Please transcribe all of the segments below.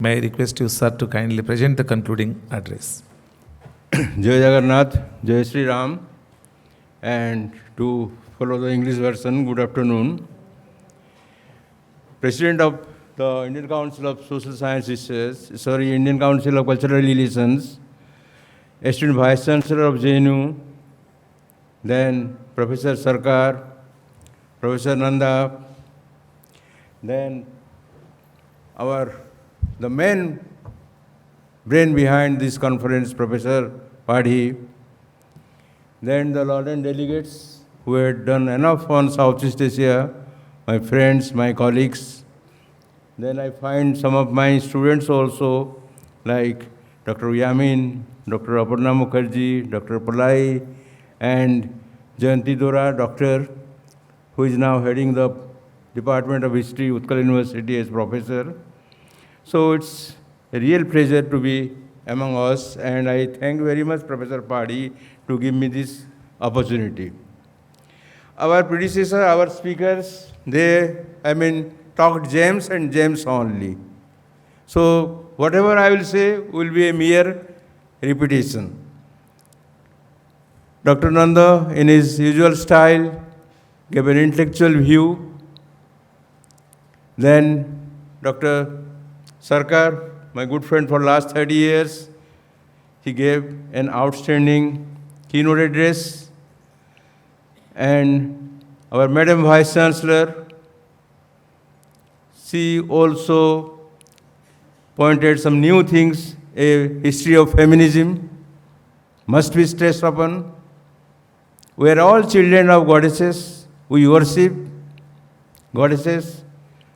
May I request you, sir, to kindly present the concluding address. Jai Jagannath, Jai Sri Ram, and to follow the English version, good afternoon. President of the Indian Council of Social Sciences, Indian Council of Cultural Relations, Esteemed Vice Chancellor of JNU, then Professor Sarkar, Professor Nanda, then the main brain behind this conference, Professor Patit, then the London delegates who had done enough on Southeast Asia, my friends, my colleagues. Then I find some of my students also, like Dr. Yamin, Dr. Aparna Mukherjee, Dr. Palai, and Jayanti Dora, doctor, who is now heading the Department of History, Utkal University as professor. So it's a real pleasure to be among us, and I thank very much Professor Patit to give me this opportunity. Our predecessor, our speakers, they talked gems and gems only. So whatever I will say will be a mere repetition. Dr. Nanda, in his usual style, gave an intellectual view. Then Dr. Sarkar, my good friend for last 30 years, he gave an outstanding keynote address. And our Madam Vice Chancellor, she also pointed some new things. A history of feminism must be stressed upon. We are all children of goddesses. We worship goddesses.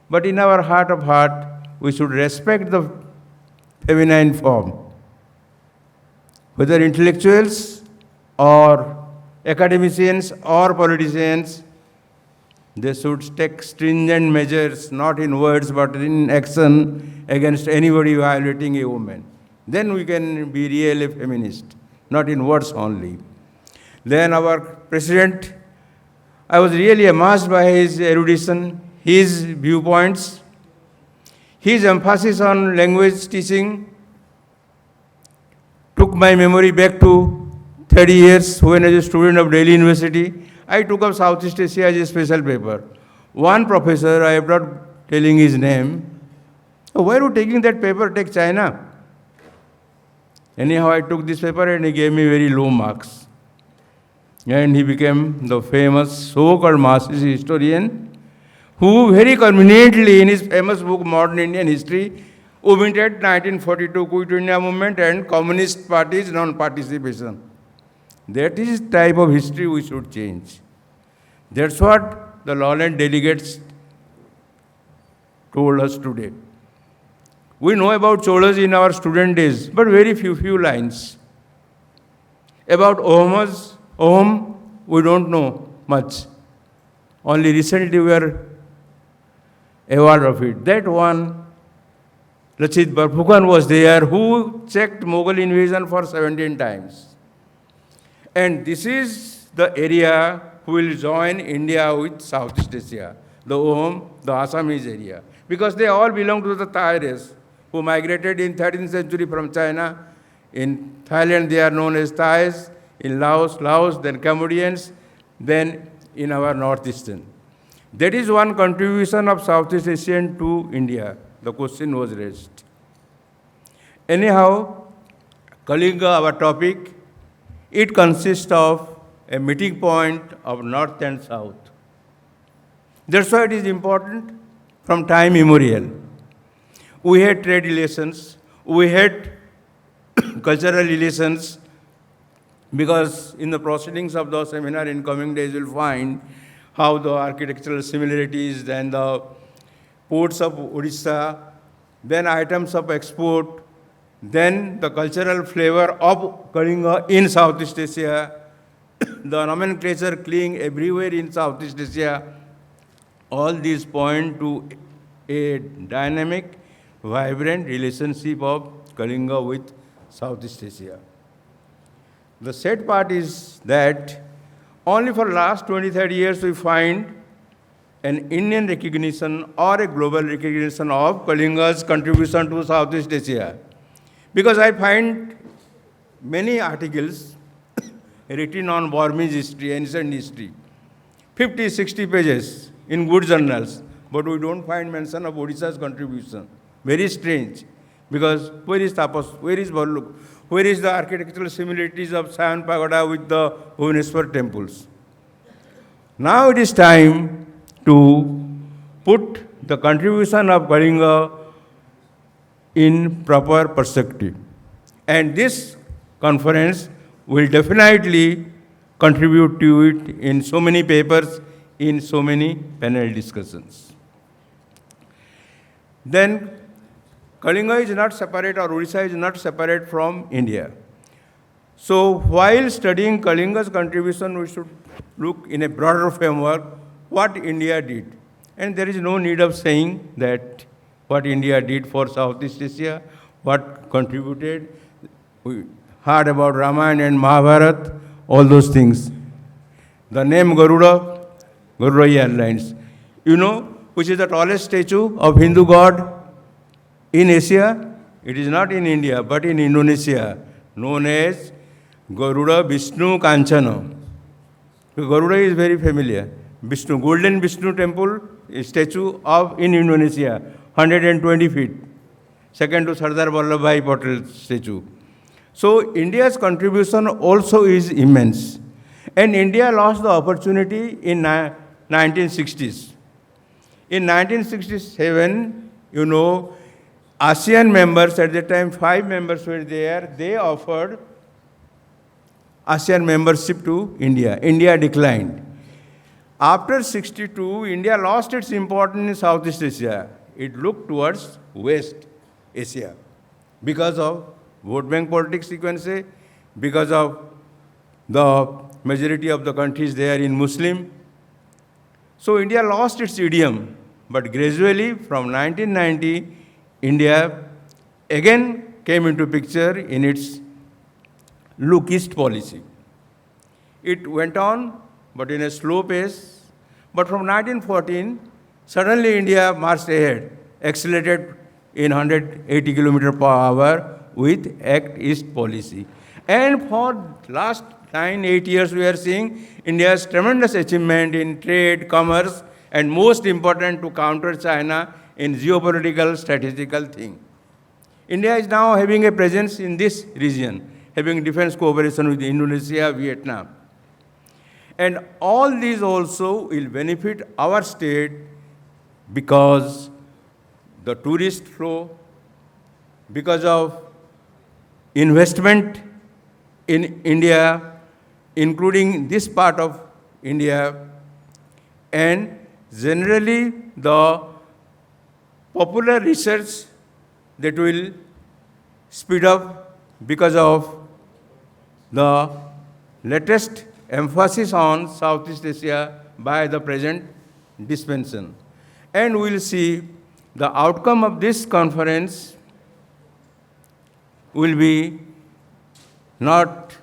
But in our heart of heart, we should respect the feminine form. Whether intellectuals or academicians or politicians, they should take stringent measures, not in words but in action, against anybody violating a woman. Then we can be really feminist, not in words only. Then our president, I was really amazed by his erudition, his viewpoints, his emphasis on language teaching took my memory back to 30 years when I was a student of Delhi University. I took up Southeast Asia as a special paper. One professor, I am not telling his name, why are you taking that paper? Take China. Anyhow, I took this paper and he gave me very low marks. And he became the famous so-called Marxist historian, who very conveniently in his famous book Modern Indian History omitted 1942 Quit India movement and Communist Party's non-participation. That is the type of history we should change. That's what the Lowland delegates told us today. We know about Cholas in our student days, but very few lines. About Ahom, we don't know much. Only recently we are aware of it. That one, Lachit Barphukan was there, who checked Mughal invasion for 17 times. And this is the area who will join India with Southeast Asia, the Ahom, the Assamese area. Because they all belong to the Thai race, who migrated in 13th century from China. In Thailand, they are known as Thais. In Laos, then Cambodians, then in our northeastern. That is one contribution of Southeast Asian to India. The question was raised. Anyhow, Kalinga, our topic, it consists of a meeting point of North and South. That's why it is important from time immemorial. We had trade relations, we had cultural relations, because in the proceedings of the seminar in coming days, you'll find how the architectural similarities, then the ports of Odisha, then items of export, then the cultural flavor of Kalinga in Southeast Asia, the nomenclature clinging everywhere in Southeast Asia. All these point to a dynamic, vibrant relationship of Kalinga with Southeast Asia. The sad part is that only for the last 20-30 years we find an Indian recognition or a global recognition of Kalinga's contribution to Southeast Asia. Because I find many articles written on Burmese history, ancient history, 50, 60 pages in good journals, but we don't find mention of Odisha's contribution. Very strange, because where is Tapas, where is Barluk, where is the architectural similarities of Sion Pagoda with the Bhubaneswar temples? Now it is time to put the contribution of Kalinga in proper perspective. And this conference will definitely contribute to it in so many papers, in so many panel discussions. Then Kalinga is not separate, or Odisha is not separate from India. So while studying Kalinga's contribution, we should look in a broader framework what India did. And there is no need of saying that what India did for Southeast Asia, what contributed. We heard about Ramayana and Mahabharata, all those things. The name Garuda, Garuda Airlines. You know which is the tallest statue of Hindu god in Asia? It is not in India, but in Indonesia, known as Garuda Vishnu Kanchana. Garuda is very familiar. Vishnu, Golden Vishnu temple, a statue of in Indonesia, 120 feet. Second to Sardar Vallabhbhai Patel statue. So India's contribution also is immense. And India lost the opportunity in 1960s. In 1967, you know, ASEAN members, at that time 5 members were there, they offered ASEAN membership to India. India declined. After 62, India lost its importance in Southeast Asia. It looked towards West Asia because of vote bank politics, you can say, because of the majority of the countries there in Muslim. So India lost its idiom, but gradually from 1990, India again came into picture in its look east policy. It went on, but in a slow pace. But from 1914, suddenly India marched ahead, accelerated in 180 km per hour with Act East policy. And for last 9-8 years, we are seeing India's tremendous achievement in trade, commerce, and most important to counter China in geopolitical, strategical thing. India is now having a presence in this region, having defense cooperation with Indonesia, Vietnam. And all these also will benefit our state because the tourist flow, because of investment in India, including this part of India, and generally the popular research that will speed up because of the latest emphasis on Southeast Asia by the present dispensation. And we'll see the outcome of this conference will be not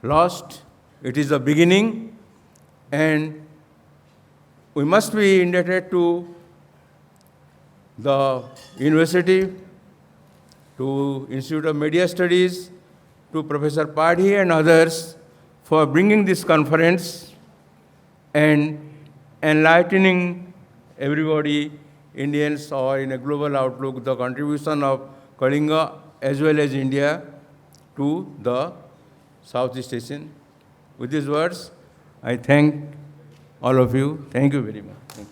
lost. It is the beginning, and we must be indebted to the university, to Institute of Media Studies, to Professor Padhi and others for bringing this conference and enlightening everybody, Indians or in a global outlook, the contribution of Kalinga as well as India to the Southeast Asian. With these words, I thank all of you. Thank you very much. Thank you.